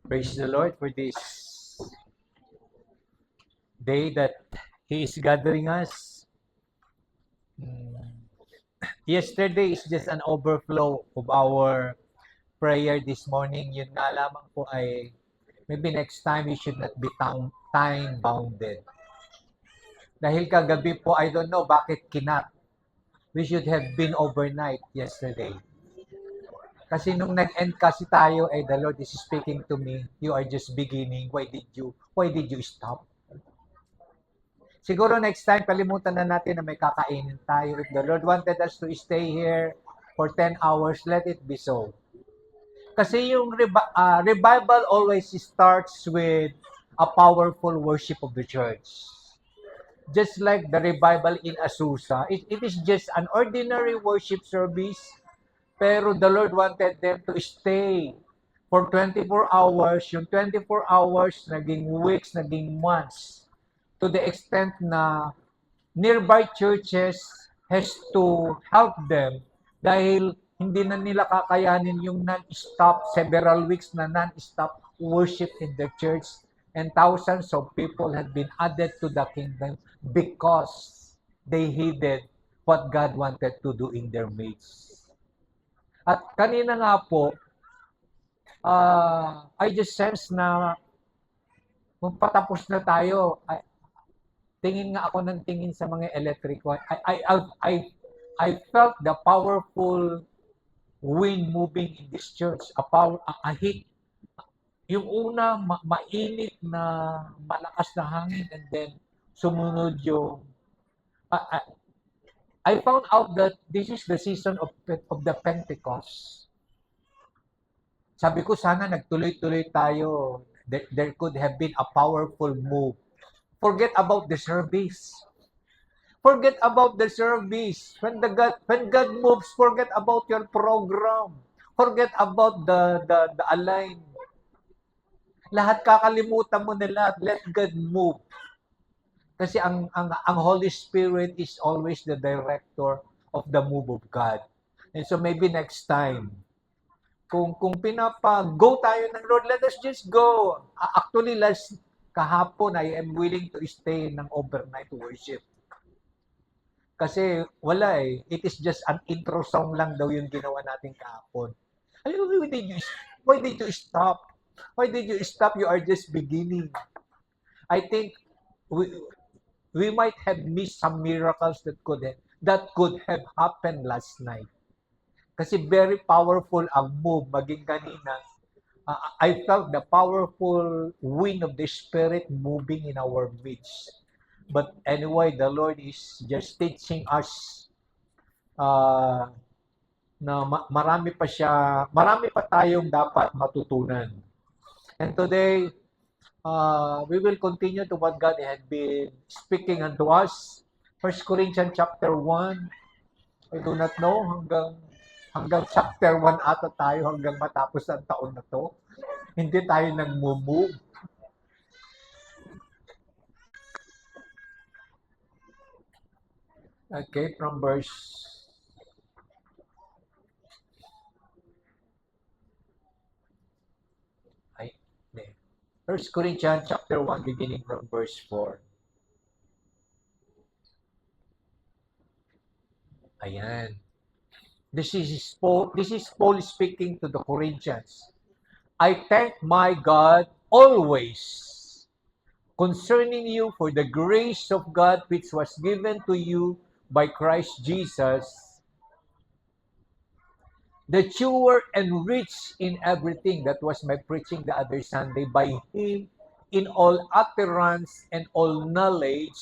Praise the Lord for this day that He is gathering us. Yesterday is just an overflow of our prayer this morning. Yun nga lamang po ay maybe next time we should not be time bounded. Dahil kagabi po, I don't know bakit kinat. We should have been overnight yesterday. Kasi nung nag-end kasi tayo, the Lord is speaking to me. You are just beginning. Why did you stop? Siguro next time, kalimutan na natin na may kakainin tayo. If the Lord wanted us to stay here for 10 hours, let it be so. Kasi yung revival always starts with a powerful worship of the church. Just like the revival in Azusa, it is just an ordinary worship service, pero the Lord wanted them to stay for 24 hours. Yung 24 hours, naging weeks, naging months, to the extent na nearby churches has to help them dahil hindi na nila kakayanin yung non-stop, several weeks na non-stop worship in the church, and thousands of people had been added to the kingdom because they heeded what God wanted to do in their midst. At kanina nga po, I just sense na kung patapos na tayo, tingin nga ako ng tingin sa mga electric wire. I felt the powerful wind moving in this church. A heat. Yung una, mainit na malakas na hangin, and then sumunod yung I found out that this is the season of the Pentecost. Sabi ko, sana nagtuloy-tuloy tayo. There could have been a powerful move. Forget about the service. Forget about the service. When God moves, forget about your program. Forget about the align. Lahat kakalimutan mo na lahat. Let God move. Kasi ang Holy Spirit is always the director of the move of God. And so maybe next time, kung go tayo ng Lord, let us just go. Actually, kahapon, I am willing to stay ng overnight worship. Kasi wala eh. It is just an intro song lang daw yung ginawa natin kahapon. Why did you stop? Why did you stop? You are just beginning. I think we might have missed some miracles that could have happened last night. Kasi very powerful ang move. Maging kanina, I felt the powerful wind of the Spirit moving in our midst. But anyway, the Lord is just teaching us na marami pa tayong dapat matutunan. And today, we will continue to what God had been speaking unto us. 1 Corinthians chapter 1. I do not know, hanggang chapter 1 ata tayo, hanggang matapos ang taon na to. Hindi tayo nag-move. Okay, from verse 1 Corinthians chapter 1, beginning from verse 4. Ayan. This is Paul speaking to the Corinthians. I thank my God always concerning you for the grace of God which was given to you by Christ Jesus, that you were enriched in everything. That was my preaching the other Sunday. By Him, in all utterance and all knowledge,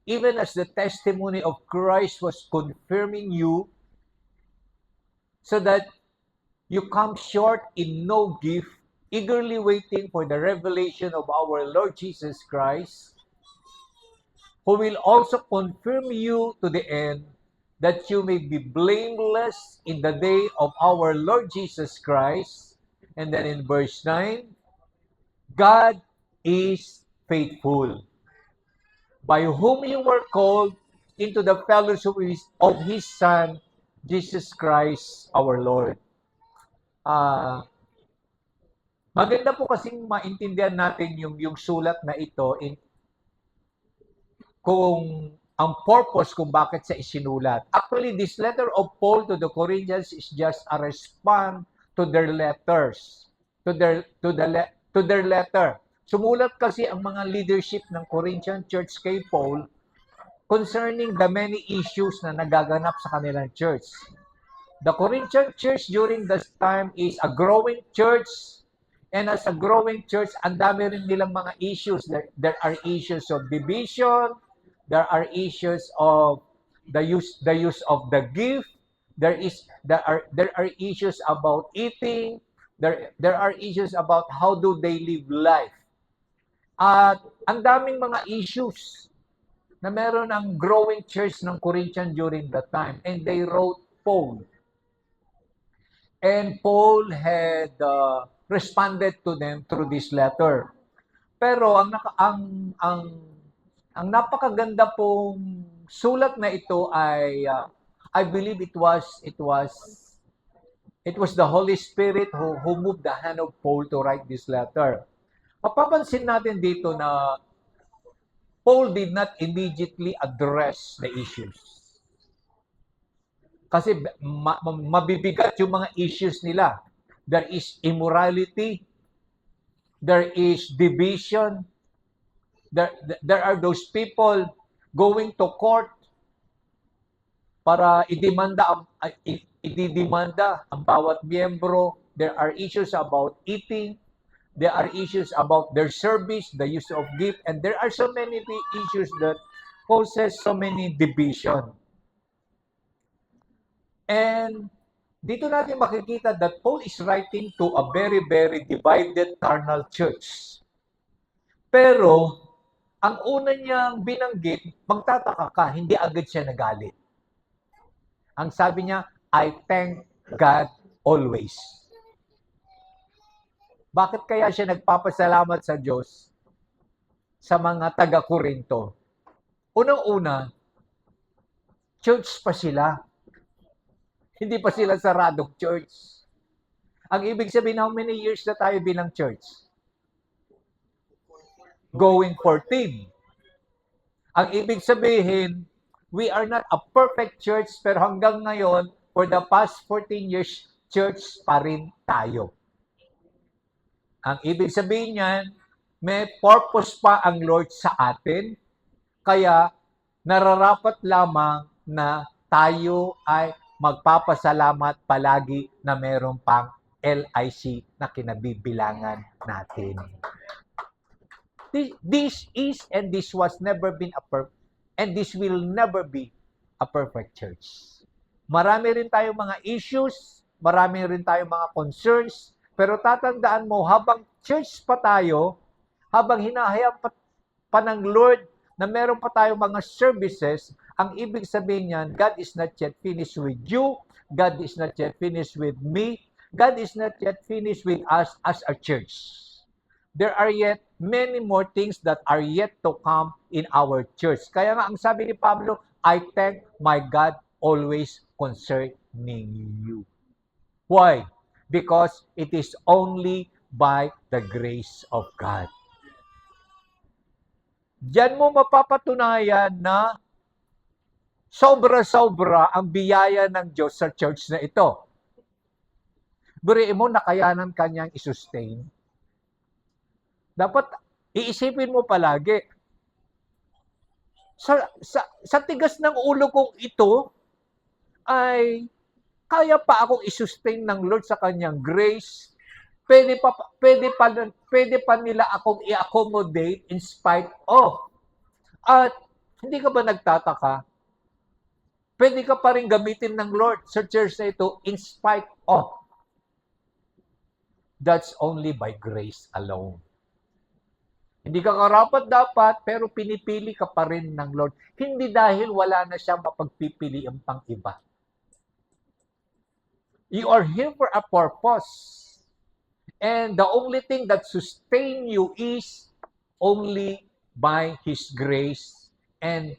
even as the testimony of Christ was confirming you, so that you come short in no gift, eagerly waiting for the revelation of our Lord Jesus Christ, who will also confirm you to the end, that you may be blameless in the day of our Lord Jesus Christ. And then in verse 9, God is faithful, by whom you were called into the fellowship of His Son, Jesus Christ our Lord. Maganda po kasing maintindihan natin yung sulat na ito kung ang purpose kung bakit sa isinulat. Actually, this letter of Paul to the Corinthians is just a response to their letters, to their letter. Sumulat kasi ang mga leadership ng Corinthian church kay Paul concerning the many issues na nagaganap sa kanilang church. The Corinthian church during this time is a growing church, and as a growing church, ang dami rin nilang mga issues. There are issues of division, there are issues of the use of the gift, there are issues about eating, there are issues about how do they live life. At ang daming mga issues na meron ang growing church ng Corinthian during that time, and they wrote Paul. And Paul had responded to them through this letter. Pero ang napakaganda pong sulat na ito ay I believe it was the Holy Spirit who moved the hand of Paul to write this letter. Mapapansin natin dito na Paul did not immediately address the issues. Kasi mabibigat yung mga issues nila. There is immorality, there is division, there are those people going to court para ididemanda ang bawat miyembro. There are issues about eating, there are issues about their service, the use of gift, and there are so many issues that causes so many division. And dito natin makikita that Paul is writing to a very, very divided carnal church. Pero, ang una niyang binanggit, magtataka ka, hindi agad siya nagalit. Ang sabi niya, I thank God always. Bakit kaya siya nagpapasalamat sa Diyos sa mga taga-Korinto? Unang-una, church pa sila. Hindi pa sila saradong church. Ang ibig sabihin, how many years na tayo bilang church? Going 14. Ang ibig sabihin, we are not a perfect church, pero hanggang ngayon, for the past 14 years, church pa rin tayo. Ang ibig sabihin niyan, may purpose pa ang Lord sa atin, kaya nararapat lamang na tayo ay magpapasalamat palagi na meron pang LIC na kinabibilangan natin. This is and this was never been and this will never be a perfect church. Marami rin tayong mga issues, marami rin tayong mga concerns, pero tatandaan mo, habang church pa tayo, habang hinahayaan pa ng Lord na meron pa tayong mga services, ang ibig sabihin niyan, God is not yet finished with you, God is not yet finished with me, God is not yet finished with us as a church. There are yet many more things that are yet to come in our church. Kaya nga, ang sabi ni Pablo, I thank my God always concerning you. Why? Because it is only by the grace of God. Diyan mo mapapatunayan na sobra-sobra ang biyaya ng Diyos sa church na ito. Buriin mo, nakayanan kanyang isustain. Dapat iisipin mo palagi, sa tigas ng ulo kong ito, ay kaya pa akong isustain ng Lord sa kanyang grace. Pwede pa nila akong i-accommodate in spite of. At hindi ka ba nagtataka? Pwede ka pa rin gamitin ng Lord sa church na ito in spite of. That's only by grace alone. Hindi ka karapat dapat, pero pinipili ka pa rin ng Lord. Hindi dahil wala na siya mapagpipilian pang iba. You are here for a purpose. And the only thing that sustain you is only by His grace. And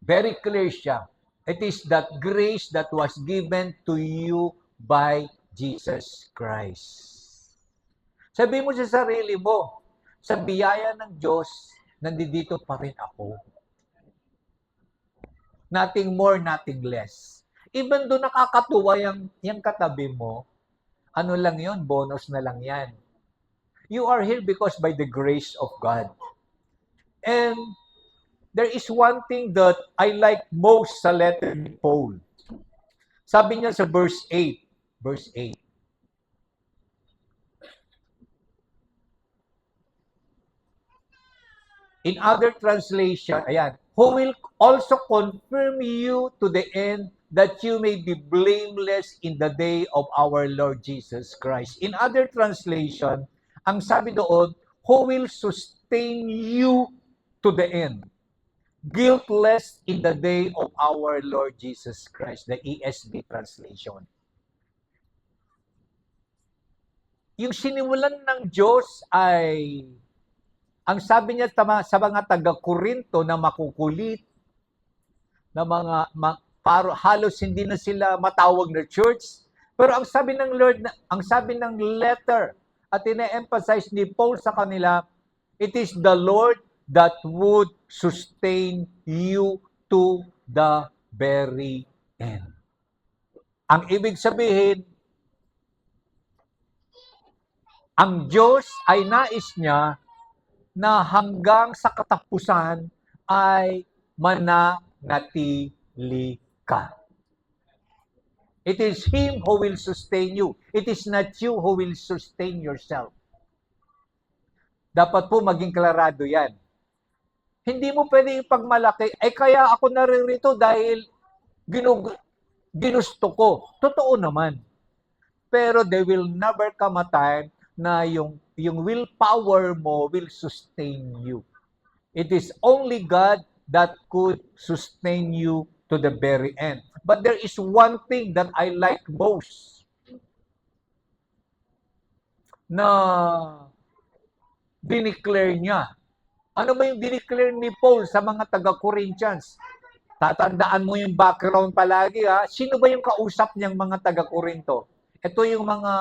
very clear siya. It is that grace that was given to you by Jesus Christ. Sabi mo sa sarili mo, sa biyaya ng Diyos, nandito pa rin ako. Nothing more, nothing less. Even though nakakatuwa yung katabi mo, ano lang yon, bonus na lang yan. You are here because by the grace of God. And there is one thing that I like most sa letter ni Paul. Sabi niya sa verse 8, in other translation, ayan, who will also confirm you to the end that you may be blameless in the day of our Lord Jesus Christ. In other translation, ang sabi doon, who will sustain you to the end, guiltless in the day of our Lord Jesus Christ, the ESV translation. Yung sinimulan ng Diyos ay, ang sabi niya sa mga taga-Korinto na makukulit, na halos hindi na sila matawag na church, pero ang sabi ng Lord, ang sabi ng letter at ina-emphasize ni Paul sa kanila, it is the Lord that would sustain you to the very end. Ang ibig sabihin, ang Diyos ay nais niya na hanggang sa katapusan ay mananatili ka. It is Him who will sustain you. It is not you who will sustain yourself. Dapat po maging klarado yan. Hindi mo pwede ipagmalaki, kaya ako naririto dahil ginusto ko. Totoo naman. Pero there will never come a time na yung willpower mo will sustain you. It is only God that could sustain you to the very end. But there is one thing that I like most na dineclare niya. Ano ba yung dineclare ni Paul sa mga taga-Corinthians? Tatandaan mo yung background palagi, ha? Sino ba yung kausap niyang mga taga-Corinto? Ito yung mga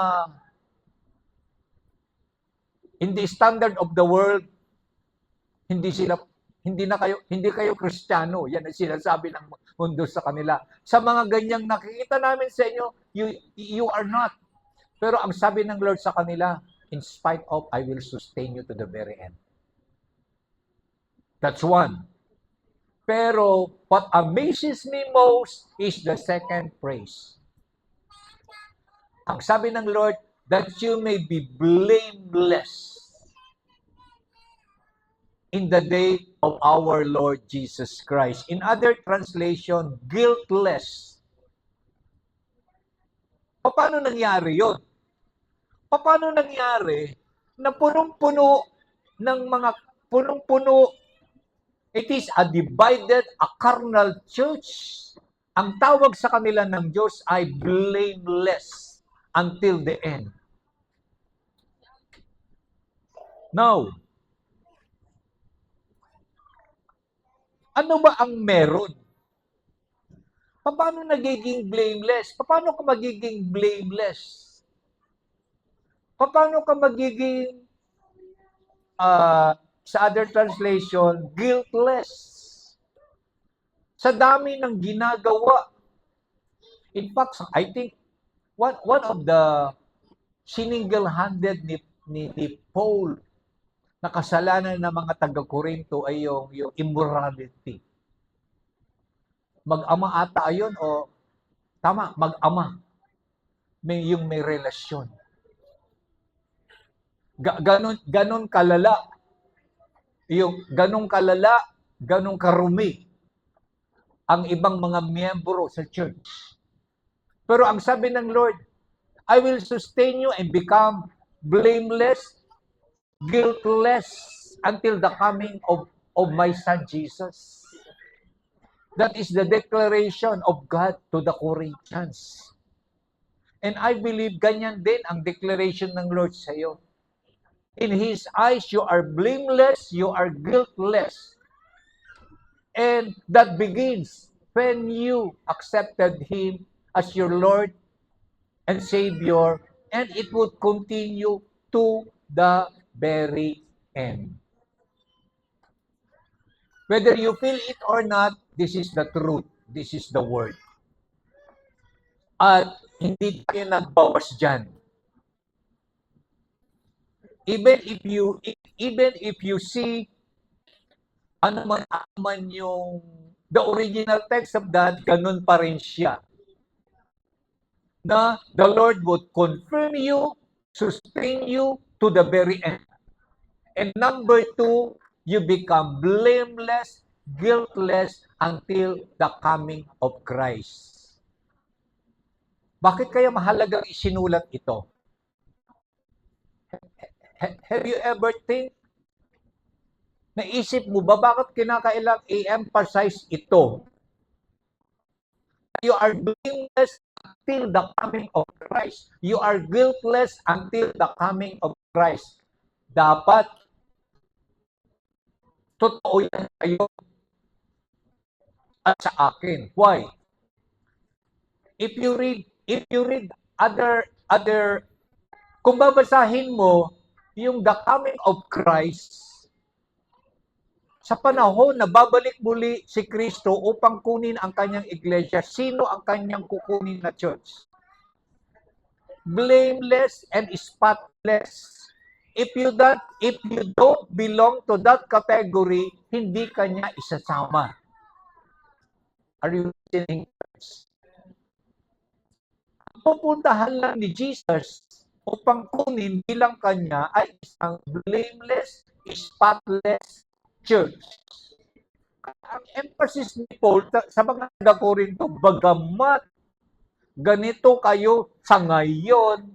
in the standard of the world, hindi kayo Kristiyano. Yan ang sinasabi ng mundo sa kanila. Sa mga ganyang nakikita namin sa inyo, you are not. Pero ang sabi ng Lord sa kanila, in spite of, I will sustain you to the very end. That's one. Pero what amazes me most is the second praise. Ang sabi ng Lord, that you may be blameless in the day of our Lord Jesus Christ. In other translation, guiltless. Paano nangyari yon? Paano nangyari na punong-puno it is a divided, a carnal church. Ang tawag sa kanila ng Diyos ay blameless until the end. Now, ano ba ang meron? Paano nagiging blameless? Paano ka magiging blameless? Paano ka magiging, sa other translation, guiltless? Sa dami ng ginagawa. In fact, I think, one of the single-handed ni Paul na kasalanan ng mga taga-Korinto ay yung immorality. Mag-ama ata ayon o tama, mag-ama. May relasyon. Ganon kalala. Ganon karumi ang ibang mga miyembro sa church. Pero ang sabi ng Lord, I will sustain you and become blameless, guiltless until the coming of my son Jesus. That is the declaration of God to the Corinthians. And I believe ganyan din ang declaration ng Lord sa iyo. In His eyes, you are blameless, you are guiltless. And that begins when you accepted Him as your Lord and Savior, and it would continue to the very end. Whether you feel it or not, this is the truth. This is the word. At hindi tayo nagbawas dyan. Even if you see ano man yung the original text of that, ganun pa rin siya. Na the Lord would confirm you, sustain you to the very end. And number 2, you become blameless, guiltless until the coming of Christ. Bakit kaya mahalagang isinulat ito? Have you ever think? Naisip mo ba bakit kinakailang i-emphasize ito? You are blameless until the coming of Christ. You are guiltless until the coming of Christ. Dapat totoo yan kayo at sa akin. Why? If you read other kung babasahin mo yung the coming of Christ, sa panahon na babalik muli si Kristo upang kunin ang kanyang iglesia, sino ang kanyang kukunin na church? Blameless and spotless. If you don't belong to that category, hindi kanya isasama. Are you listening? Pupuntahan lang ni Jesus upang kunin bilang kanya ay isang blameless, spotless church. Ang emphasis ni Paul sa mga taga-Korinto, bagamat ganito kayo sa ngayon,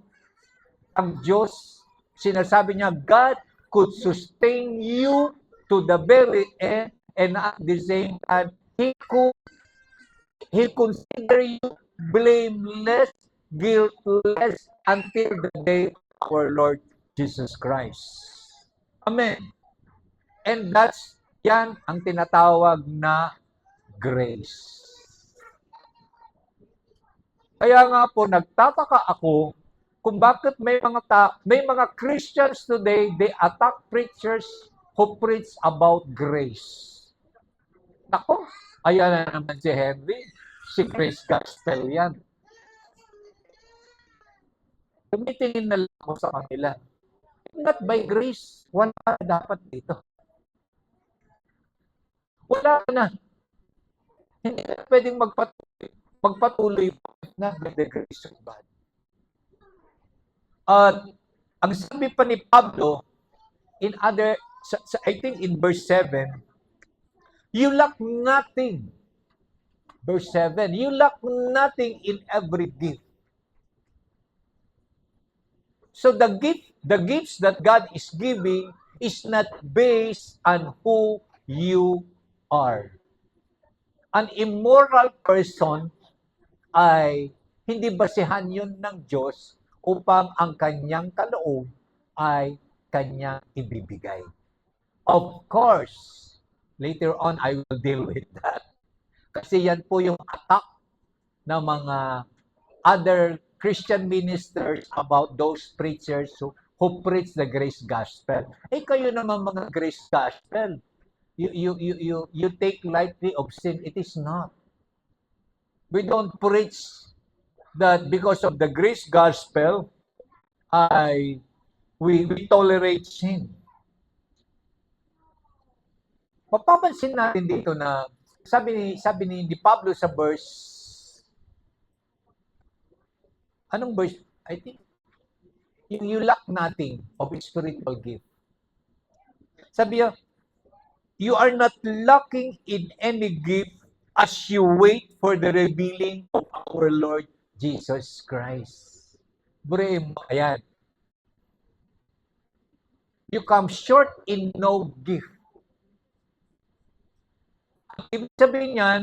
ang Diyos, sinasabi niya, God could sustain you to the very end, and at the same time, He consider you blameless, guiltless until the day of our Lord Jesus Christ. Amen. And yan ang tinatawag na grace. Kaya nga po, nagtataka ako kung bakit may mga Christians today, they attack preachers who preach about grace. Nako, ayan na naman si Henry, si Grace Gospel yan. Tumitingin na lang ako sa kanila. Not by grace, wala dapat dito. Wala na. Hindi na pwedeng magpatuloy na by the grace of God. At ang sabi pa ni Pablo, I think in verse 7, you lack nothing. Verse 7, you lack nothing in every gift. So the gifts that God is giving is not based on who you are. An immoral person ay hindi basehan yun ng Diyos upang ang kanyang kaloob ay kanyang ibibigay. Of course, later on I will deal with that. Kasi yan po yung attack ng mga other Christian ministers about those preachers who preach the grace gospel. Kayo naman mga grace gospel, you take lightly of sin. It is not. We don't preach that because of the grace gospel, we tolerate sin. Papapansin natin dito na sabi ni Pablo sa verse, anong verse? I think, you lack nothing of spiritual gift. Sabi niya, you are not lacking in any gift as you wait for the revealing of our Lord Jesus Christ. Ayan. You come short in no gift. Ibig sabihin niyan,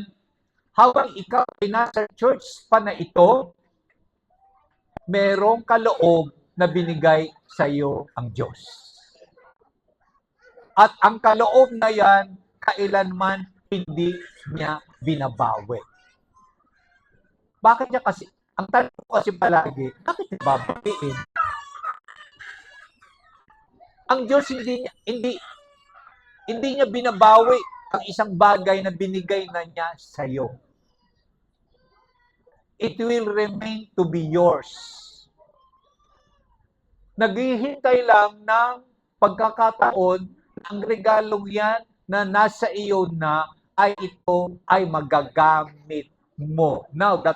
habang ikaw ay nasa church pa na ito, merong kaloob na binigay sa iyo ang Diyos. At ang kaloob na yan, kailanman hindi niya binabawi. Bakit niya kasi, ang tanong ko kasi palagi, bakit niya babawiin? Ang Diyos hindi niya binabawi ang isang bagay na binigay na niya sa iyo. It will remain to be yours. Naghihintay lang ng pagkakataon ang regalong yan na nasa iyo na ay ito ay magagamit mo. Now, the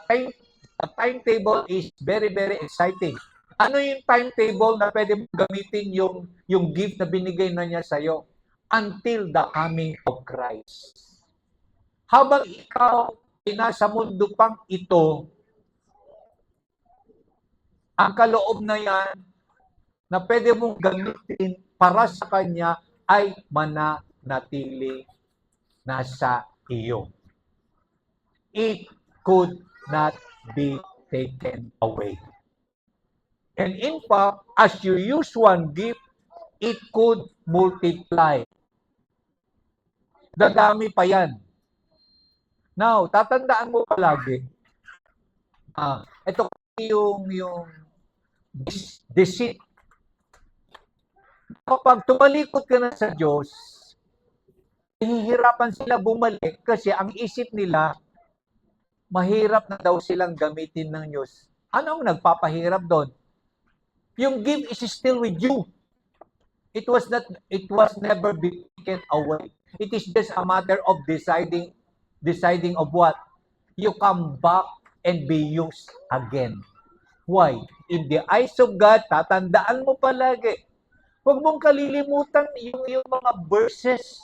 timetable is very, very exciting. Ano yung timetable na pwede mo gamitin yung gift na binigay na niya sa'yo? Until the coming of Christ. Habang ikaw ay nasa mundo pang ito, ang kaloob na yan na pwede mong gamitin para sa Kanya ay mananatili nasa iyo. It could not be taken away. And in fact, as you use one gift, it could multiply. Dadami pa yan. Now, tatandaan mo palagi, ito yung deceit. Kapag tumalikod ka na sa Diyos, hihirapan sila bumalik kasi ang isip nila, mahirap na daw silang gamitin ng Diyos. Ano ang nagpapahirap doon? Yung gift is still with you. It was never be taken away. It is just a matter of deciding of what? You come back and be used again. Why? In the eyes of God, tatandaan mo palagi. Huwag mong kalilimutan yung mga verses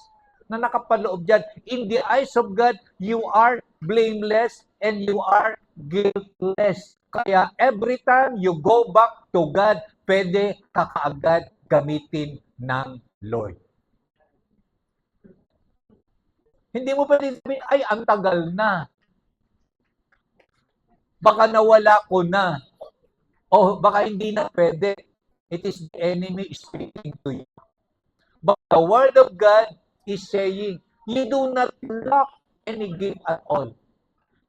na nakapaloob dyan. In the eyes of God, you are blameless and you are guiltless. Kaya every time you go back to God, pwede ka kaagad gamitin ng Lord. Hindi mo pwede sabihin, ay, ang tagal na. Baka nawala ko na. O baka hindi na pwede. It is the enemy speaking to you. But the Word of God is saying, you do not lack any gift at all.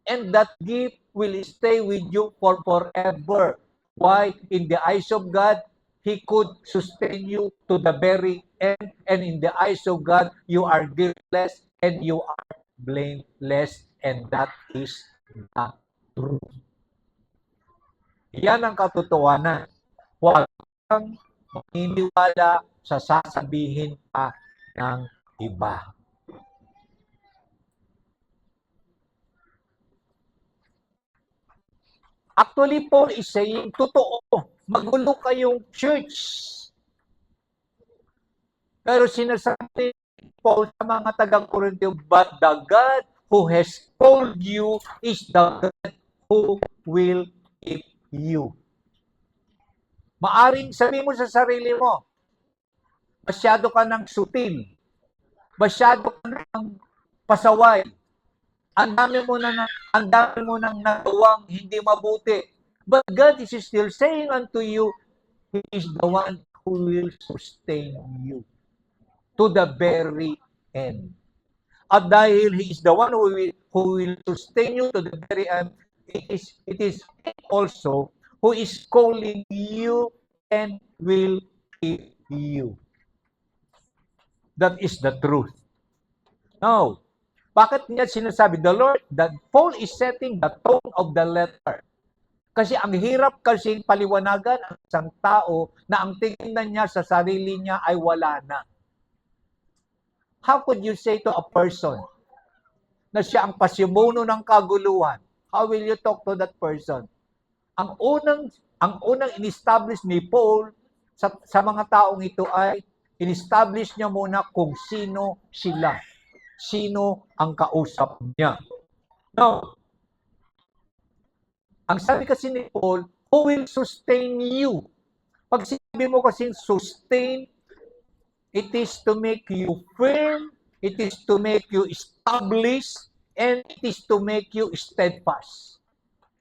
And that gift will stay with you for forever. Why? In the eyes of God, He could sustain you to the very end. And in the eyes of God, you are guiltless and you are blameless. And that is the truth. Yan ang katotohanan. Huwag kang maniniwala sa sasabihin pa ng iba. Actually, Paul is saying, totoo, magulo kayong church. Pero sinasabi Paul sa mga taga-Korintyo, but the God who has called you is the God who will keep you. Maaring sabi mo sa sarili mo, masyado ka ng sutil, masyado ka ng pasaway, ang dami mo nang nagawang hindi mabuti. But God is still saying unto you, He is the one who will sustain you to the very end. At dahil He is the one who will sustain you to the very end, it is also who is calling you and will keep you. That is the truth. Now, bakit niya sinasabi, that Paul is setting the tone of the letter. Kasi ang hirap kasing paliwanagan ang isang tao na ang tingin niya sa sarili niya ay wala na. How could you say to a person na siya ang pasimuno ng kaguluhan? How will you talk to that person? Ang unang in-establish ni Paul sa mga taong ito ay in-establish niya muna kung sino sila. Sino ang kausap niya. Now, ang sabi kasi ni Paul, who will sustain you? Pag sinabi mo kasi sustain, it is to make you firm, it is to make you established, and it is to make you steadfast.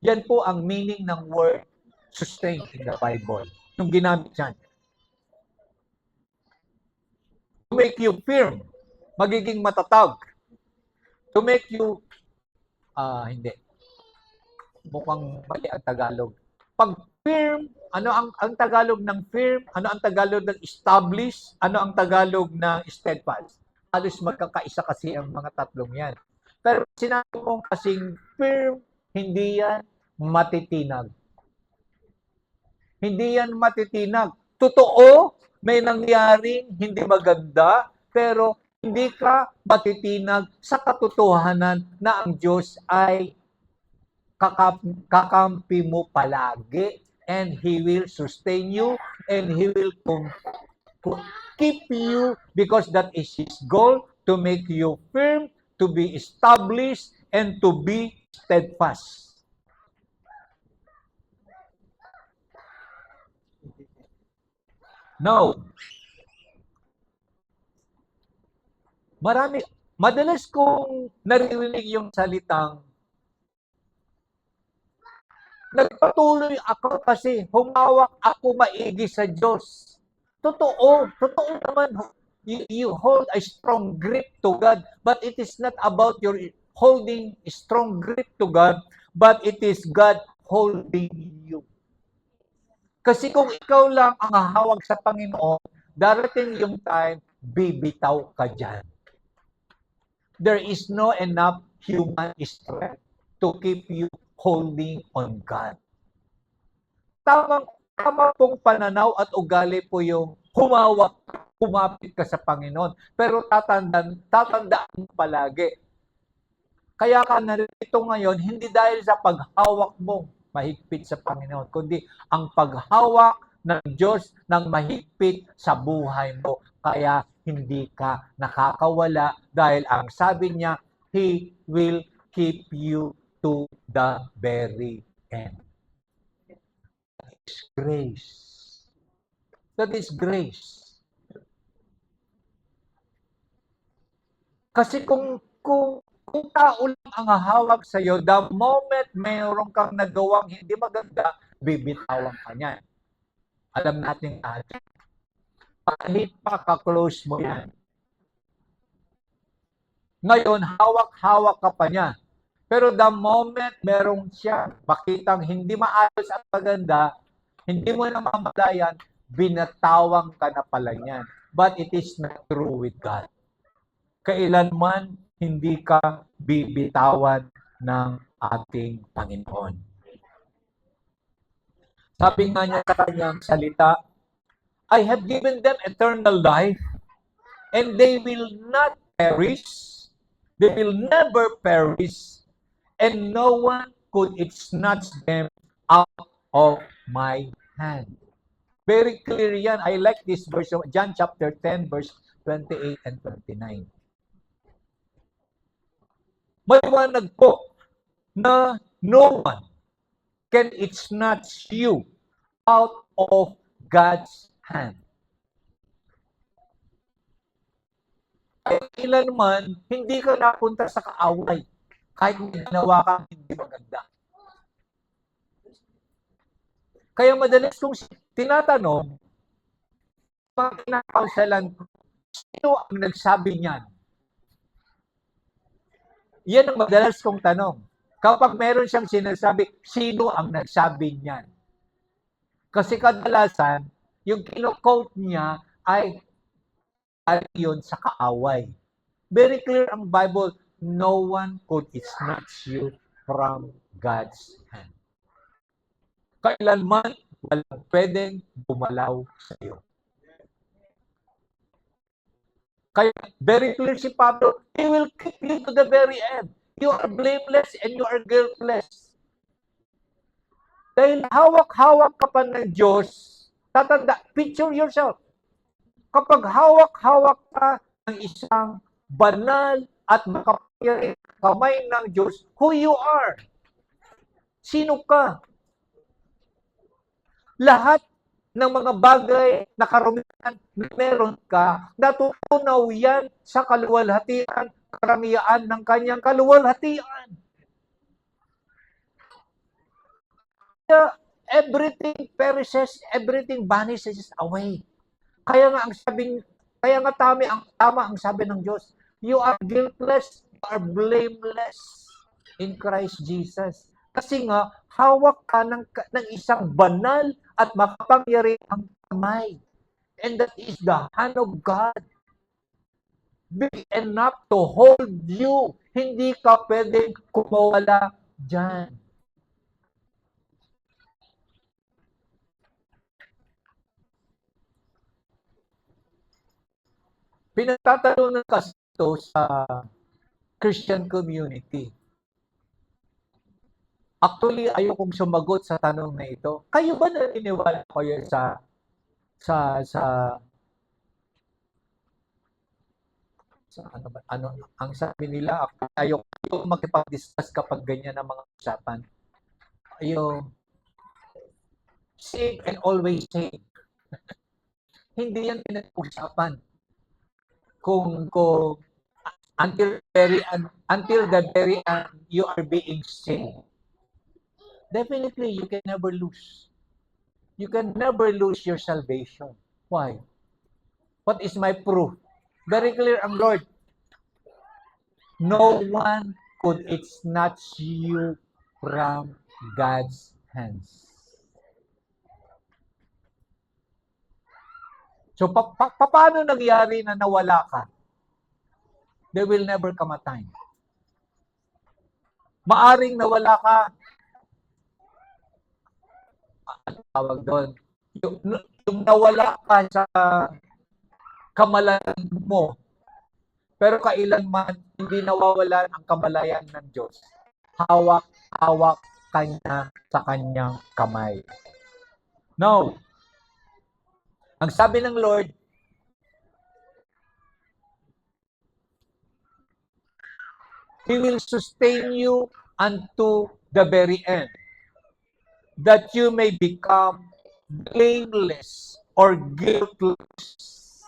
Yan po ang meaning ng word sustain in the Bible. Yung ginamit yan. To make you firm, magiging matatag. To make you, hindi. Mukhang mali ang Tagalog. Pag firm, ang Tagalog ng firm? Ano ang Tagalog ng establish? Ano ang Tagalog ng steadfast? Halos magkakaisa kasi ang mga tatlong yan. Pero sinabi mong kasing firm, hindi yan matitinag. Hindi yan matitinag. Totoo, may nangyaring hindi maganda, pero hindi ka matitinag sa katotohanan na ang Diyos ay kakampi mo palagi, and He will sustain you, and He will keep you, because that is His goal, to make you firm, to be established, and to be steadfast. Now, madalas kong naririnig yung salitang nagpatuloy ako kasi humawak ako maigi sa Diyos. Totoo naman. You hold a strong grip to God, but it is not about your holding a strong grip to God, but it is God holding you. Kasi kung ikaw lang ang hahawak sa Panginoon, darating yung time, bibitaw ka dyan. There is no enough human strength to keep you holding on God. Tama pong pananaw at ugali po yung kumapit ka sa Panginoon. Pero tatandaan mo palagi. Kaya ka narito ngayon, hindi dahil sa paghawak mo mahigpit sa Panginoon, kundi ang paghawak ng Diyos ng mahigpit sa buhay mo. Kaya hindi ka nakakawala dahil ang sabi niya, He will keep you to the very end. That is grace. That is grace. Kasi kung tao lang ang hahawak sa iyo, the moment mayroon kang nagawang hindi maganda, bibitawan ka niyan. Alam natin natin. Kahit pa ka-close mo yan. Ngayon, hawak-hawak ka pa niya. Pero the moment merong siya, makitang hindi maayos at maganda, hindi mo na mamalayan, binatawang ka na pala niyan. But it is not true with God. Kailanman hindi ka bibitawan ng ating Panginoon. Sabi nga niya sa kanyang salita, I have given them eternal life, and they will not perish. They will never perish, and no one could snatch them out of my hand. Very clear yan. I like this verse of John chapter 10, verse 28 and 29. Maliwanag po na no one can snatch you out of God's hand. Kailan man, hindi ka napunta sa kaaway. Kahit may ginawa ka, hindi maganda. Kaya madalas kong tinatanong, pag kinakaunsalan ko, sino ang nagsabi niyan? Yan ang madalas kong tanong. Kapag meron siyang sinasabi, sino ang nagsabi niyan? Kasi kadalasan, yung kino-quote niya ay yun sa kaaway. Very clear ang Bible, no one could snatch you from God's hand. Kailanman, walang pwedeng bumalaw sa iyo. Kaya very clear si Pablo, He will keep you to the very end. You are blameless and you are guiltless. Dahil hawak-hawak ka pa ng Diyos, tatanda, picture yourself. Kapag hawak-hawak ka ng isang banal at makapangyarihang kamay ng Diyos, who you are? Sino ka? Lahat ng mga bagay na karumihan na meron ka, natutunaw yan sa kaluwalhatian, karamihan ng kanyang kaluwalhatian. Everything perishes, everything vanishes away. Kaya nga tama ang sabi ng Diyos, you are guiltless, you are blameless in Christ Jesus. Kasi nga, Hawak ka ng isang banal at makapangyarihang kamay. And that is the hand of God. Big enough to hold you. Hindi ka pwedeng kumawala dyan. Pinagtatalunan kasi ito sa Christian community. Actually, ayokong sumagot sa tanong na ito. Kayo ba naniniwala kayo sa sa ano ba ang sabi nila, ayoko makipag-discuss kapag ganyan ang mga usapan. Yung save and always save. Hindi yan pinag-usapan. Kung until the very end you are being saved. Definitely you can never lose. You can never lose your salvation. Why? What is my proof? Very clear ang Lord. No one could snatch you from God's hands. So, paano nangyari na nawala ka? There will never come a time. Maaring nawala ka, ano tawag doon? Yung nawala ka sa kamalayan mo, pero kailanman hindi nawawalan ang kamalayan ng Diyos. Hawak kanya sa kanyang kamay. No. Ang sabi ng Lord, He will sustain you unto the very end, that you may become blameless or guiltless.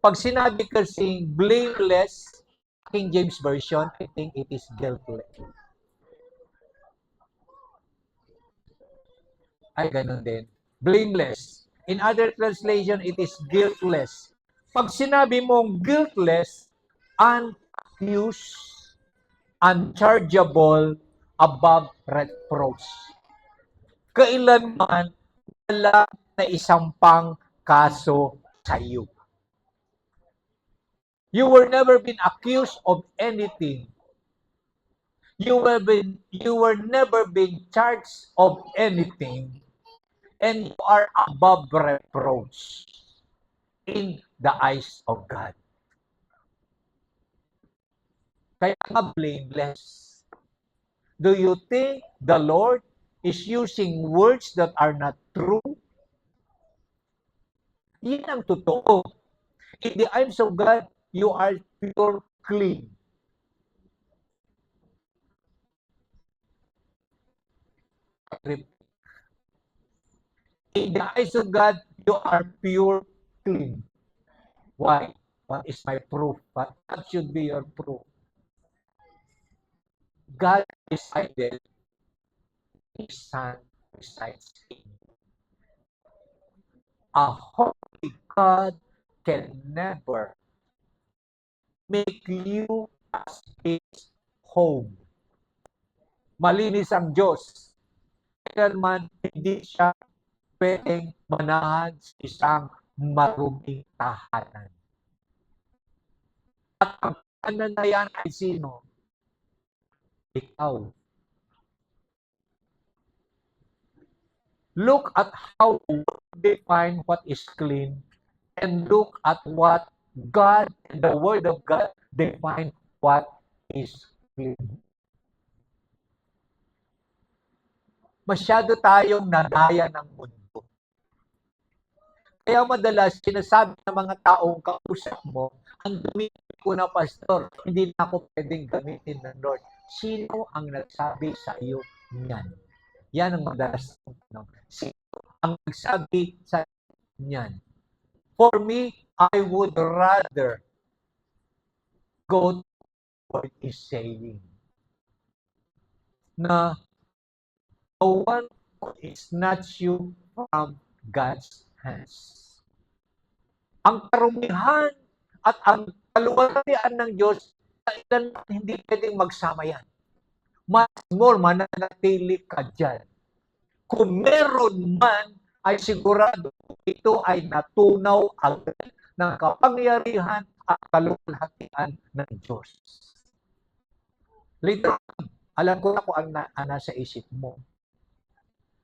Pag sinabi kasing blameless, King James Version, I think it is guiltless. Ay, ganun din. Blameless. In other translation, it is guiltless. Pag sinabi mong guiltless, unaccused, unchargeable, above reproach. Kailanman wala na isang pang kaso sa iyo. You were never been accused of anything. You were never been charged of anything, and you are above reproach in the eyes of God. Kaya nga blameless. Do you think the Lord is using words that are not true? Yan ang totoo. In the eyes of God, you are pure, clean. In the eyes of God, you are pure, clean. Why? What is my proof? What should be your proof? God decided His Son resides in you. A holy God can never make you as His home. Malinis ang Diyos. Kailanman hindi siya pwedeng manahan sa isang maruming tahanan. At ang tahanan na yan ay sino? Ikaw. Look at how we define what is clean, and look at what God and the Word of God define what is clean. Masyado tayong nadaya ng mundo. Kaya madalas sinasabi ng mga taong kausap mo, ang gamitin ko na pastor, hindi na ako pwedeng gamitin ng Lord. Sino ang nagsabi sa iyo niyan? Yan ang madalas ng tanong. Sino ang nagsabi sa niyan? For me, I would rather go to what is saying na no one could snatch you from God's hands. Ang karumihan at ang kaluwalhatian ng Diyos, kailan hindi pwedeng magsama yan. mas more mananatili ka dyan. Kung meron man, ay sigurado ito ay natunaw agad ng kapangyarihan at kaluwalhatian ng Diyos. Later on, alam ko na kung ang nasa isip mo.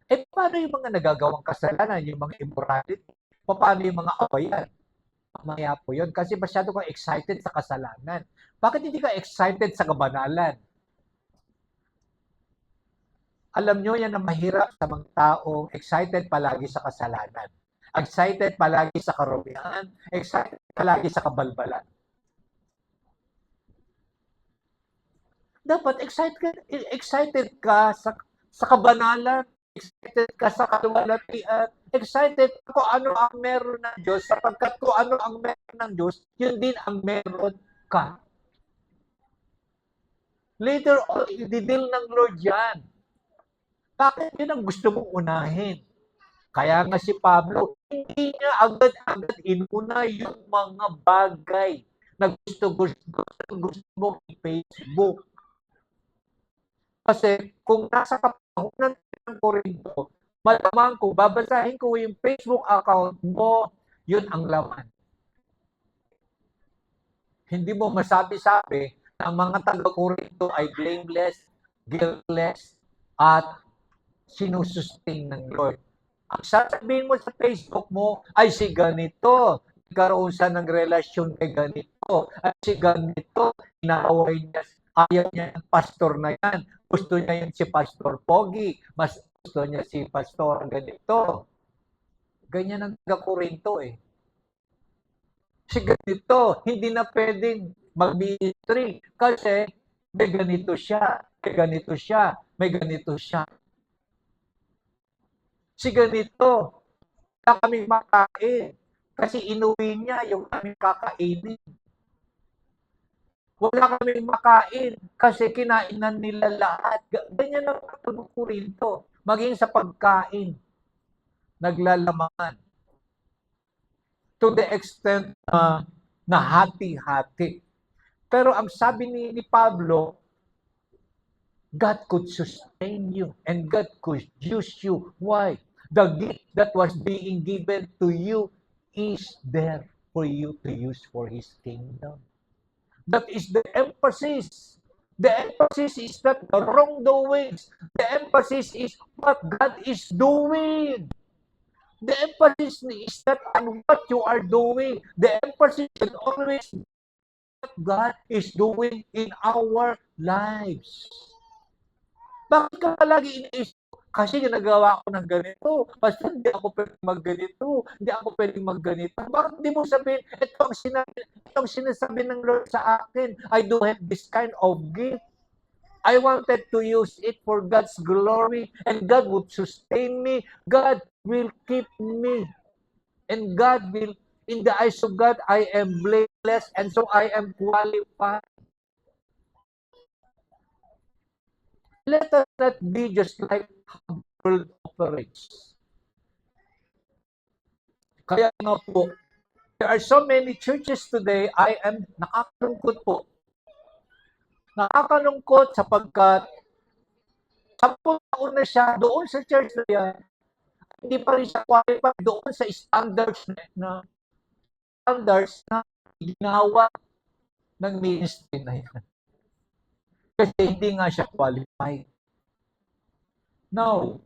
Paano yung mga nagagawang kasalanan, yung mga immorality? Paano yung mga awayan? Mamaya po yun. Kasi masyado kang excited sa kasalanan. Bakit hindi ka excited sa kabanalan? Alam nyo, yan ang mahirap sa mga taong excited palagi sa kasalanan. Excited palagi sa karumihan. Excited palagi sa kabalbalan. Dapat excited ka sa kabanalan. Excited ka sa kaluwalhatian. Excited kung ano ang meron ng Diyos, sapagkat kung ano ang meron ng Diyos, yun din ang meron ka. Later on, i-deal ng Lord yan. Bakit yun ang gusto mong unahin? Kaya nga si Pablo, hindi niya agad-agad inuna yung mga bagay na gusto mong i-Facebook. Kasi kung nasa kapahunan ng Korinto, malamang kung babasahin ko yung Facebook account mo, yun ang laman. Hindi mo masabi-sabi na ang mga taga-Korinto ay blameless, guiltless, at sinusustain ng Lord. Ang sasabihin mo sa Facebook mo ay si ganito, nagkaroon siya ng relasyon kay ganito, at si ganito, inaaway niya, ayaw niya ng pastor na yan, gusto niya yung si Pastor Pogi, mas gusto niya si Pastor ganito. Ganyan ang taga-Korinto eh. Si ganito, hindi na pwedeng mag-ministry kasi may ganito siya, may ganito siya, may ganito siya. Si ganito, wala kaming makain kasi inuwi niya yung aming kakainin. Wala kaming makain kasi kinainan nila lahat. Ganyan ang Korinto. Maging sa pagkain, naglalamangan. To the extent na hati-hati. Pero ang sabi ni Pablo, God could sustain you and God could use you. Why? The gift that was being given to you is there for you to use for His kingdom. That is the emphasis. The emphasis is not the wrongdoings. The emphasis is what God is doing. The emphasis is not on what you are doing. The emphasis is always what God is doing in our lives. Bakit ka palagi iniisip? Kasi ginagawa ko ng ganito. Basta hindi ako pwedeng magganito. Hindi ako pwedeng magganito. Bakit hindi mo sabihin, itong sinasabi ng Lord sa akin, I do have this kind of gift. I wanted to use it for God's glory and God would sustain me. God will keep me. And God will, in the eyes of God, I am blameless and so I am qualified. Let us not be just like how the world operates. Kaya nga po, there are so many churches today, I am nakakalungkot po. Nakakalungkot sapagkat 10 taon na siya doon sa church na yan, hindi pa rin siya qualified doon sa standards na ginawa ng ministry na yan. Kasi hindi nga siya qualified. No.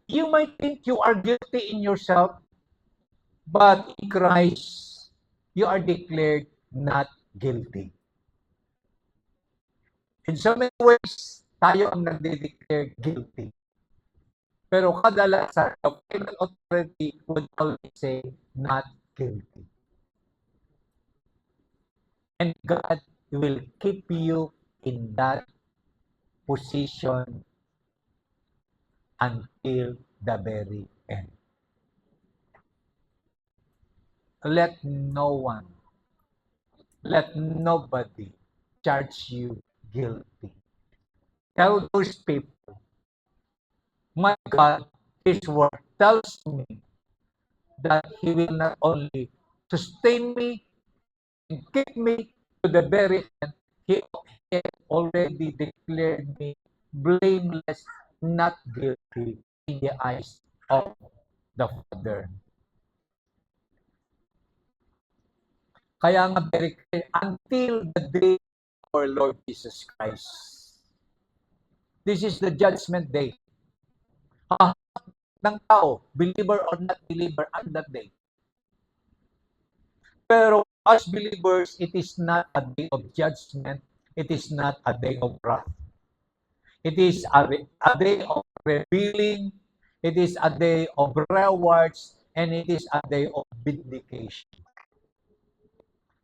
You might think you are guilty in yourself, but in Christ, you are declared not guilty. In so many ways, tayo ang nagde-declare guilty. Pero kadalasan, the final authority would always say, not guilty. And God will keep you in that position until the very end. Let no one, let nobody charge you guilty. Tell those people, my God, His word tells me that He will not only sustain me, and keep me to the very end. He had already declared me blameless, not guilty in the eyes of the Father. Kaya nga very clear, until the day of our Lord Jesus Christ. This is the judgment day. Ng tao, believer or not believer, on that day. Pero as believers, it is not a day of judgment. It is not a day of wrath. It is a day of revealing. It is a day of rewards. And it is a day of vindication.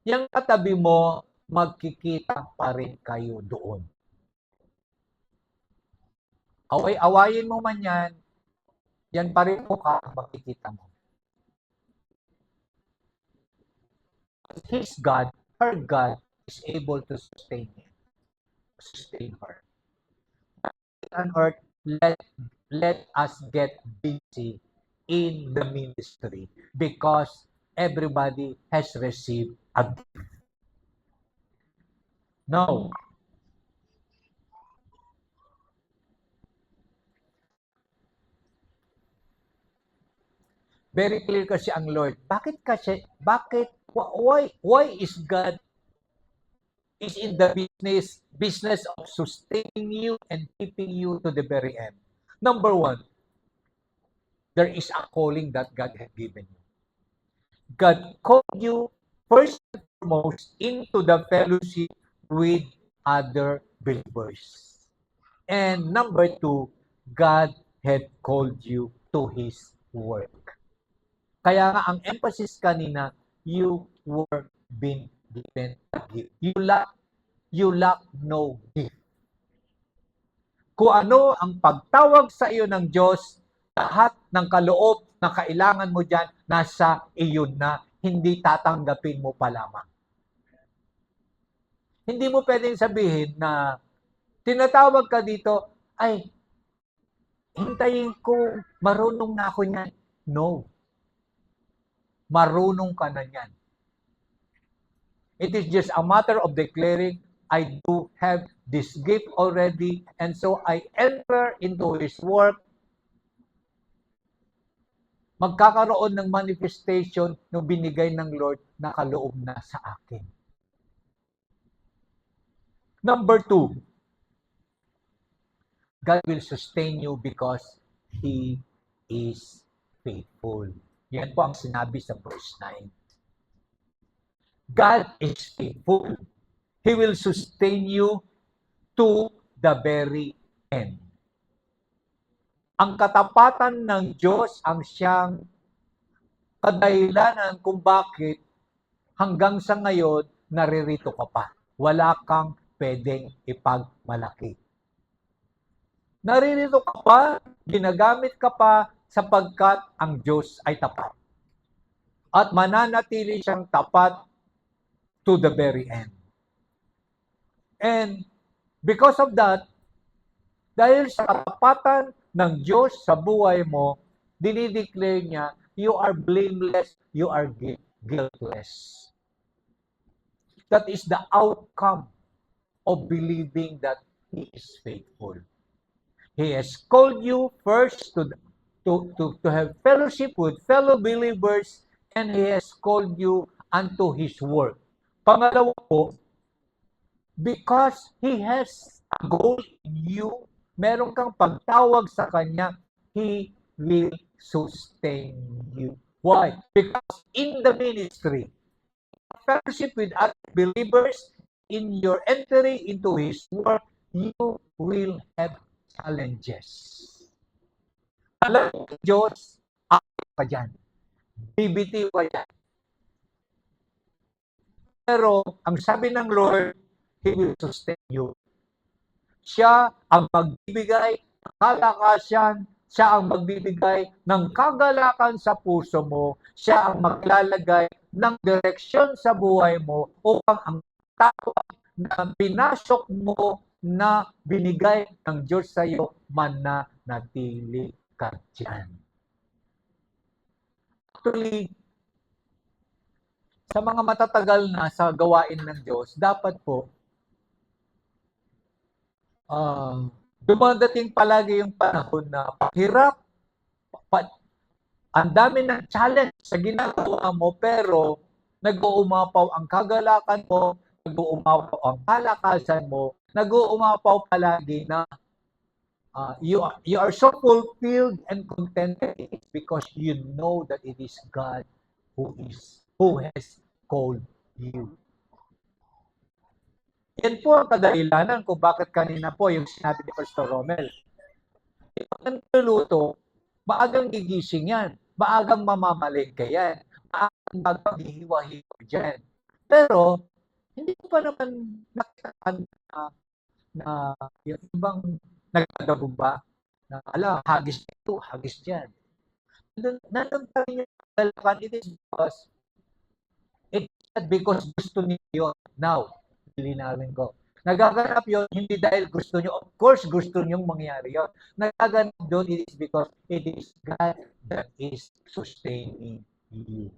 Yang katabi mo, magkikita pa rin kayo doon. Away-awayin mo man yan pa rin mo makikita mo. His God, her God, is able to sustain her. On earth, let us get busy in the ministry because everybody has received a gift. No. Very clear kasi ang Lord. Why is God is in the business of sustaining you and keeping you to the very end? Number one, there is a calling that God has given you. God called you first and foremost into the fellowship with other believers. And number two, God had called you to His work. Kaya nga ang emphasis kanina, you were being given a gift. You lack no gift. Kung ano ang pagtawag sa iyo ng Diyos, lahat ng kaloob na kailangan mo dyan, nasa iyo na, hindi tatanggapin mo pa lamang. Hindi mo pwedeng sabihin na tinatawag ka dito, ay, hintayin ko, marunong na ako niyan. No. Marunong ka na niyan. It is just a matter of declaring, I do have this gift already, and so I enter into His work. Magkakaroon ng manifestation ng binigay ng Lord na kaloob na sa akin. Number two, God will sustain you because He is faithful. Yan po ang sinabi sa verse 9. God is faithful. He will sustain you to the very end. Ang katapatan ng Diyos ang siyang kadahilanan kung bakit hanggang sa ngayon naririto ka pa. Wala kang pwedeng ipagmalaki. Naririto ka pa, ginagamit ka pa sapagkat ang Diyos ay tapat. At mananatili siyang tapat to the very end. And because of that, dahil sa katapatan ng Diyos sa buhay mo, dinideclare niya, you are blameless, you are guiltless. That is the outcome of believing that He is faithful. He has called you first to have fellowship with fellow believers, and He has called you unto His work. Pangalawa po, because He has a goal in you, meron kang pagtawag sa Kanya, He will sustain you. Why? Because in the ministry, fellowship with other believers, in your entry into His work, you will have challenges. Alam ng Diyos, ayaw ka dyan. BBT ka dyan. Pero, ang sabi ng Lord, He will sustain you. Siya ang magbibigay ng kalakasan, siya ang magbibigay ng kagalakan sa puso mo, siya ang maglalagay ng direksyon sa buhay mo upang ang tawag na pinasok mo na binigay ng Diyos sa iyo, mananatili ka dyan. Actually, sa mga matatagal na sa gawain ng Diyos, dapat po, dumadating palagi yung panahon na hirap, ang dami ng challenge sa ginagawa mo, pero nag-uumapaw ang kagalakan mo, nag-uumapaw ang kalakasan mo, nag-uumapaw palagi na you are so fulfilled and contented because you know that it is God who has called you. Yan po ang kadahilanan kung bakit kanina po yung sinabi ni Pastor Romel. Ang niluluto, maagang gigising yan, maagang mamamalengke yan, maagang magpaghihiwa-hiwa dyan. Pero, hindi ko pa naman nakita na yung ibang nagkagabog ba na hagis dito, hagis dyan. Nandun pa rin yung kalakan. It's not because gusto niyo yun. Now, lilinawin ko. Nagaganap yun, hindi dahil gusto nyo. Of course, gusto nyong mangyari yun. Nagaganap doon, it is because it is God that is sustaining you.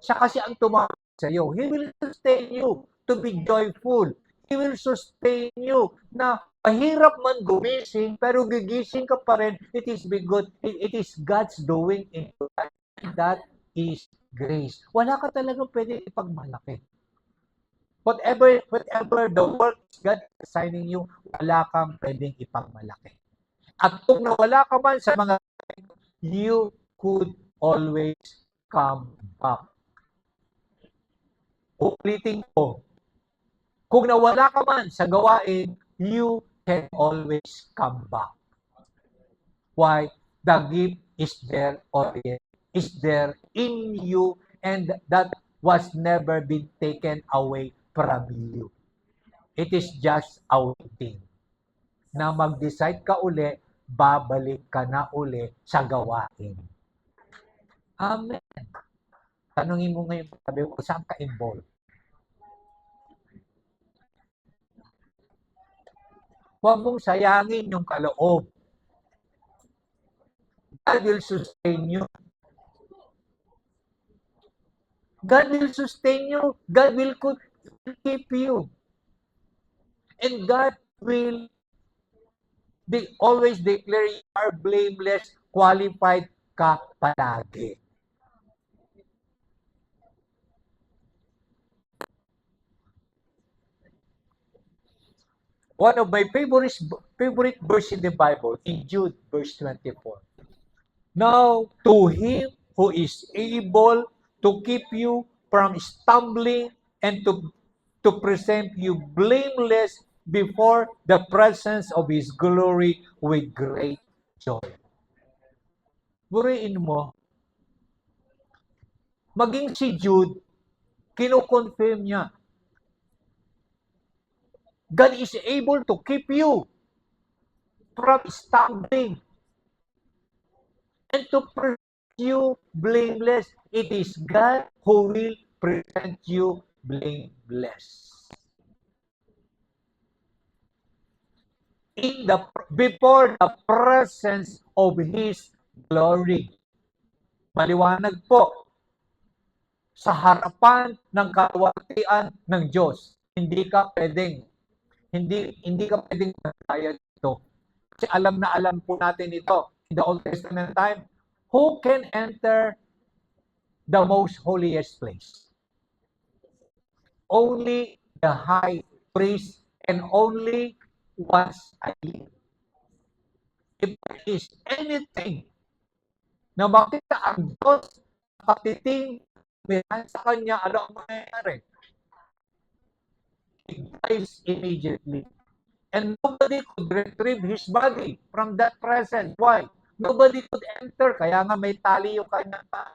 Siya kasi ang tumawag sa iyo. He will sustain you to be joyful. He will sustain you na mahirap man gumising, pero gigising ka pa rin. It is because it is God's doing in your life. That is grace. Wala ka talagang pwede ipagmalaki. Whatever the work God is assigning you, wala kang pwedeng ipagmalaki. At kung nawala ka man sa mga, you could always come back. Ulitin ko, kung nawala ka man sa gawain, you can always come back. Why? The gift is there already, is there in you, and that was never been taken away from you. It is just a waiting. Na mag-decide ka uli, babalik ka na uli sa gawain. Amen. Tanungin mo ngayon, sabi ko, saan ka involved? Huwag mong sayangin yung kaloob. God will sustain you. God will sustain you. God will keep you. And God will always declare you are blameless, qualified ka palagi. One of my favorite verse in the Bible, in Jude, verse 24. Now, to Him who is able to keep you from stumbling and to present you blameless before the presence of His glory with great joy. Buriin mo, maging si Jude, kino-confirm niya, God is able to keep you from stumbling and to present you blameless. It is God who will present you blameless. Before the presence of His glory. Maliwanag po, sa harapan ng kaluwalhatian ng Diyos, hindi ka pwedeng magbayad dito. Kasi alam na alam po natin ito in the Old Testament time, who can enter the most holiest place? Only the high priest, and only once a year. If there is anything na makita ang Diyos patiting sa kanya, ano ang mangyayari? He dies immediately. And nobody could retrieve his body from that presence. Why? Nobody could enter. Kaya nga may tali yung kanya pa.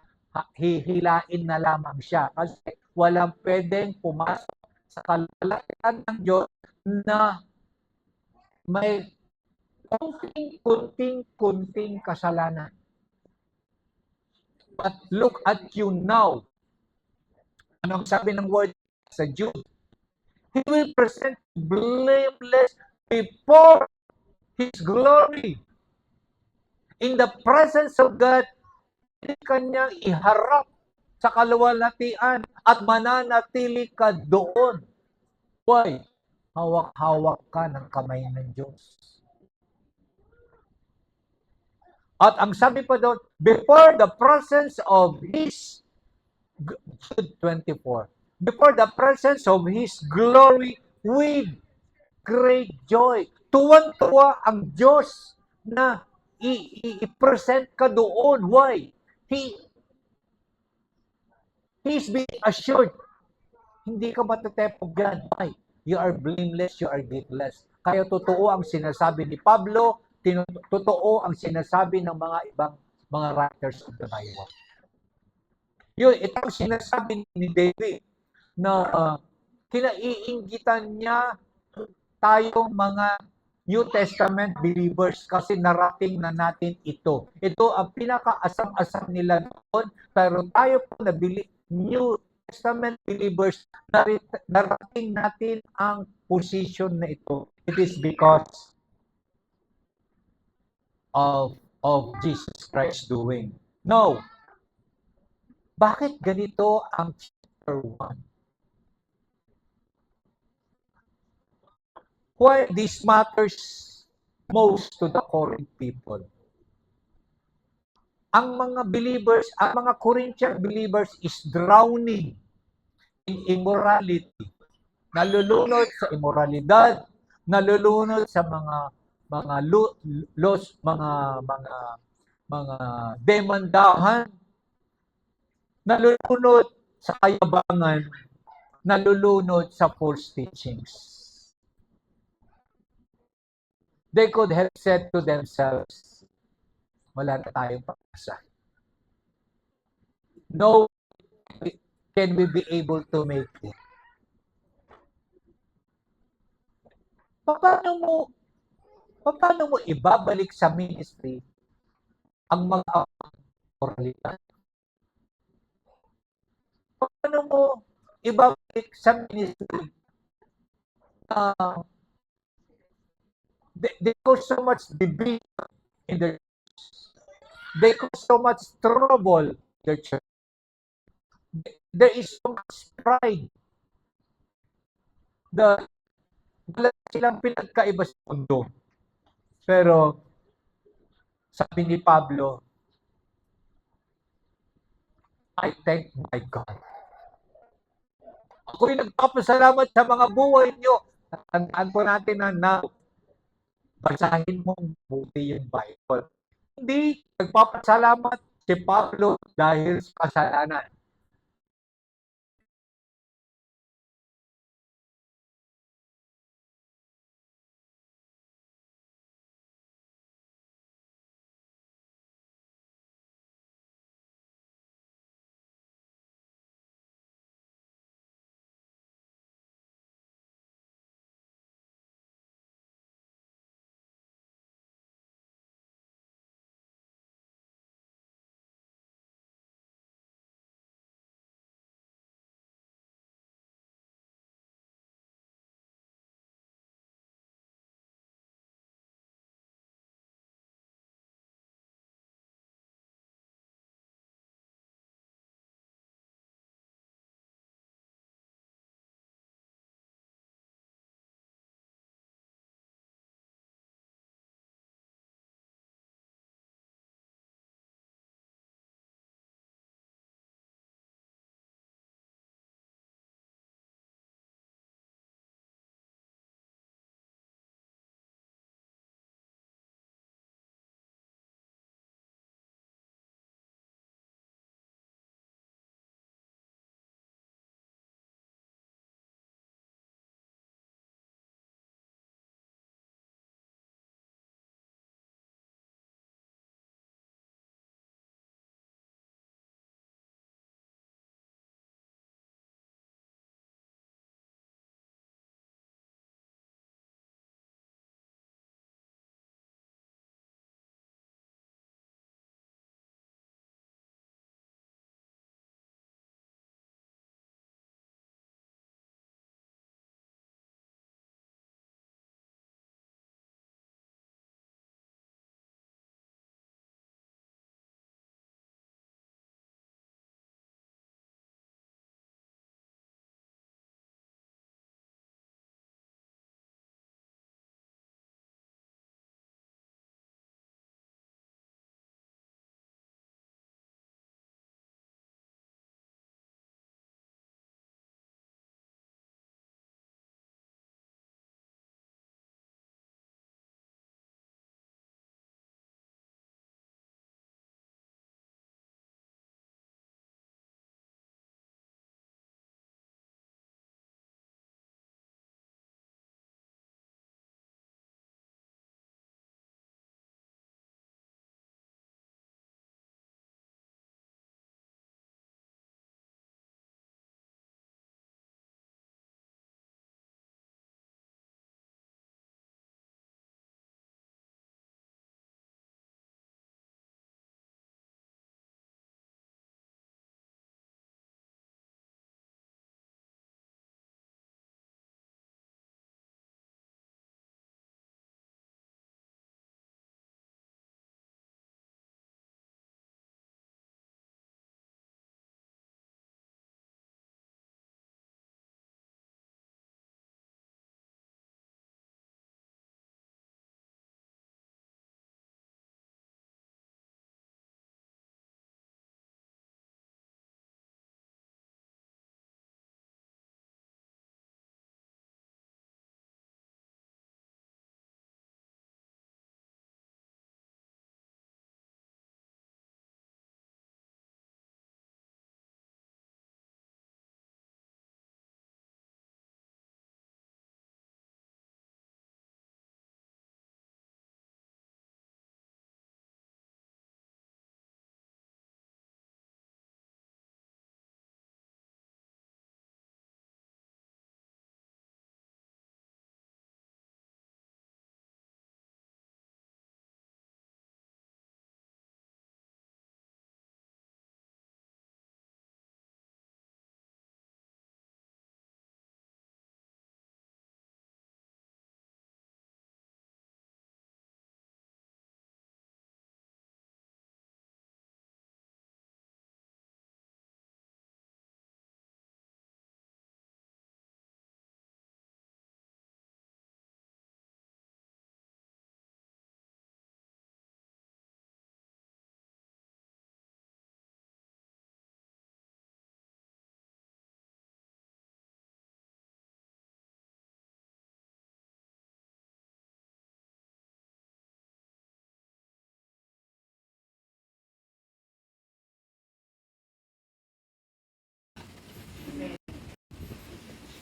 Hihilain na lamang siya. Kasi walang pwedeng pumasok sa kalalakihan ng Diyos na may kunting kasalanan. But look at you now. Anong sabi ng word sa Jude? He will present blameless before His glory. In the presence of God, hindi kanyang iharap sa kaluwalhatian at mananatili ka doon. Why? Hawak-hawak ka ng kamay ng Diyos. At ang sabi pa doon, before the presence of His, Jude 24, before the presence of His glory with great joy. Tuwan-tuwa ang Diyos na i-present ka doon. Why? He's being assured. Hindi ka matatepog yan. Why? You are blameless, you are guiltless. Kaya totoo ang sinasabi ni Pablo, totoo ang sinasabi ng mga ibang mga writers of the Bible. Itong sinasabi ni David na kinaiinggitan niya tayong mga New Testament believers kasi narating na natin ito. Ito ang pinaka-asam-asam nila doon, pero tayo po na New Testament believers, narating natin ang position na ito. It is because of Jesus Christ doing. No. Bakit ganito ang chapter 1? Why this matters most to the Corinth people? Ang mga believers, ang mga Corinthian believers is drowning in immorality. Nalulunod sa immoralidad, nalulunod sa mga mga demandahan, nalulunod sa kayabangan, nalulunod sa false teachings. They could have said to themselves, wala na tayong pag-asa. No, can we be able to make it? Paano mo ibabalik sa ministry ang mga moralidad? Paano mo ibabalik sa ministry they cause so much division in their church. They cause so much trouble in their church. There is so much pride. Wala silang pinagkaiba sa mundo. Pero, sabi ni Pablo, I thank my God. Ako'y nagpapasalamat sa mga buhay niyo. Tandaan po natin na basahin mong buti yung Bible. Hindi nagpapasalamat si Pablo dahil sa kasalanan.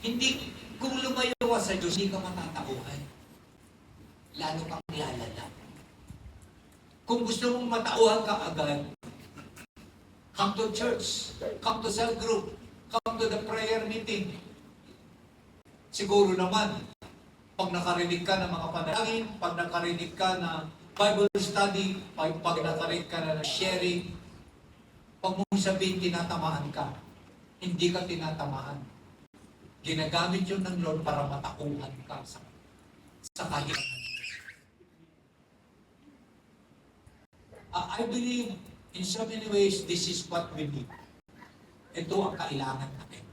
Hindi, kung lumayo ka sa Diyos, hindi ka matatauhan. Lalo kang lalala. Kung gusto mong matauhan ka agad, come to church, come to cell group, come to the prayer meeting. Siguro naman, pag nakarinig ka ng mga panalangin, pag nakarinig ka na Bible study, pag nakarinig ka na sharing, pag mong sabihin tinatamaan ka, hindi ka tinatamaan. Ginagamit yun ng Lord para matauhan ka sa kahirapan. I believe in so many ways, this is what we need. Ito ang kailangan natin.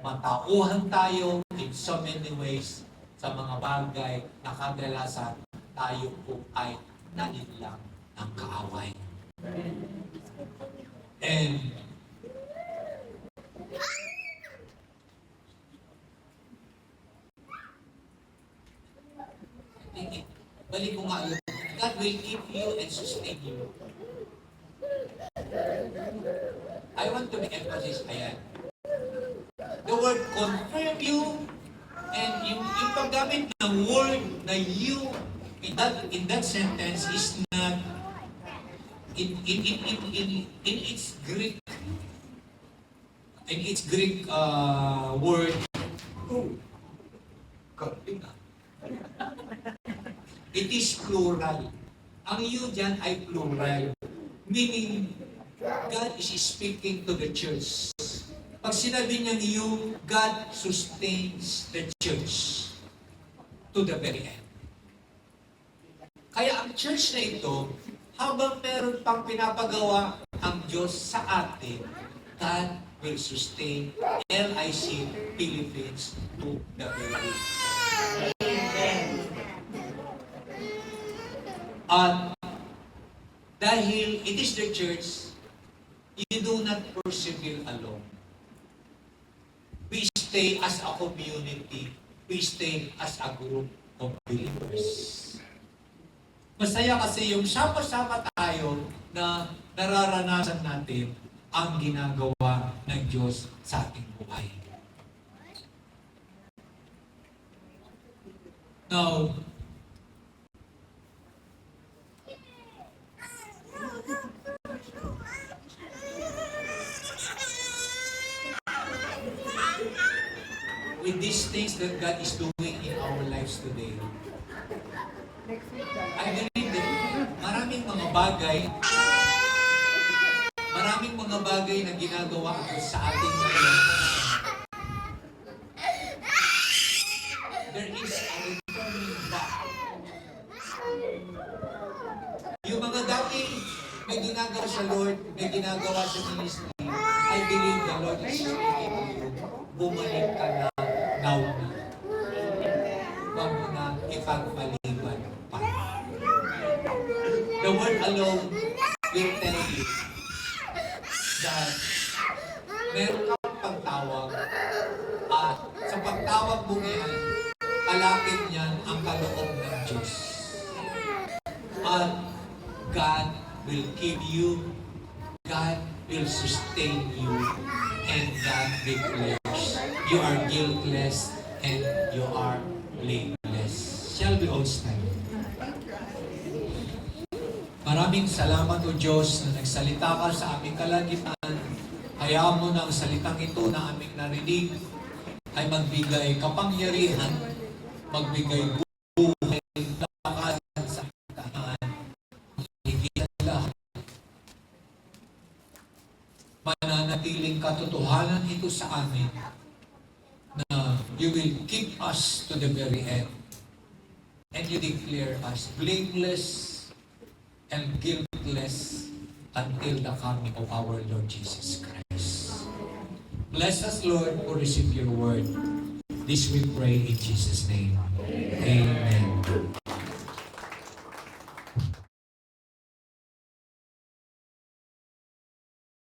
Matauhan tayo in so many ways sa mga bagay na kadalasan tayo po ay nalinlang ng kaaway. And balik ko nga yun. God will keep you and sustain you. I want to make emphasis, ayan. The word confirm you, and yung paggamit ng word na you in that sentence is not in its Greek word. It is plural. Ang you dyan ay plural. Meaning, God is speaking to the church. Pag sinabi niya you, God sustains the church to the very end. Kaya ang church na ito, habang meron pang pinapagawa ang Diyos sa atin, God will sustain LIC Philippines to the very end. At dahil it is the church, you do not persevere alone. We stay as a community. We stay as a group of believers. Masaya kasi yung sama-sama tayo na nararanasan natin ang ginagawa ng Diyos sa ating buhay. Now, with these things that God is doing in our lives today, I believe that maraming mga bagay na ginagawa ako sa ating ngayon. There is a returning back. Yung mga dati may ginagawa sa Lord, may ginagawa sa ministry, I believe the Lord is speaking to you. Bumalik ka na now na. Huwag mo na ipagpaliban pa. The word alone will tell you that meron kang pagtawag at sa pagtawag mo ngayon, kalapit niyan ang kaloob ng Diyos. At God will keep you, God will sustain you, and God declares you are guiltless and you are blameless. Shall we all stand? Maraming salamat o Diyos na nagsalita ka sa aming kalangitan. Hayaan mo na ang salitang ito na aming narinig ay magbigay kapangyarihan, magbigay buhay, lakasan sa kataan, higit sa lahat. Mananatiling katotohanan ito sa amin na you will keep us to the very end and you declare us blameless and guiltless until the coming of our Lord Jesus Christ. Bless us, Lord, to receive your word. This we pray in Jesus' name.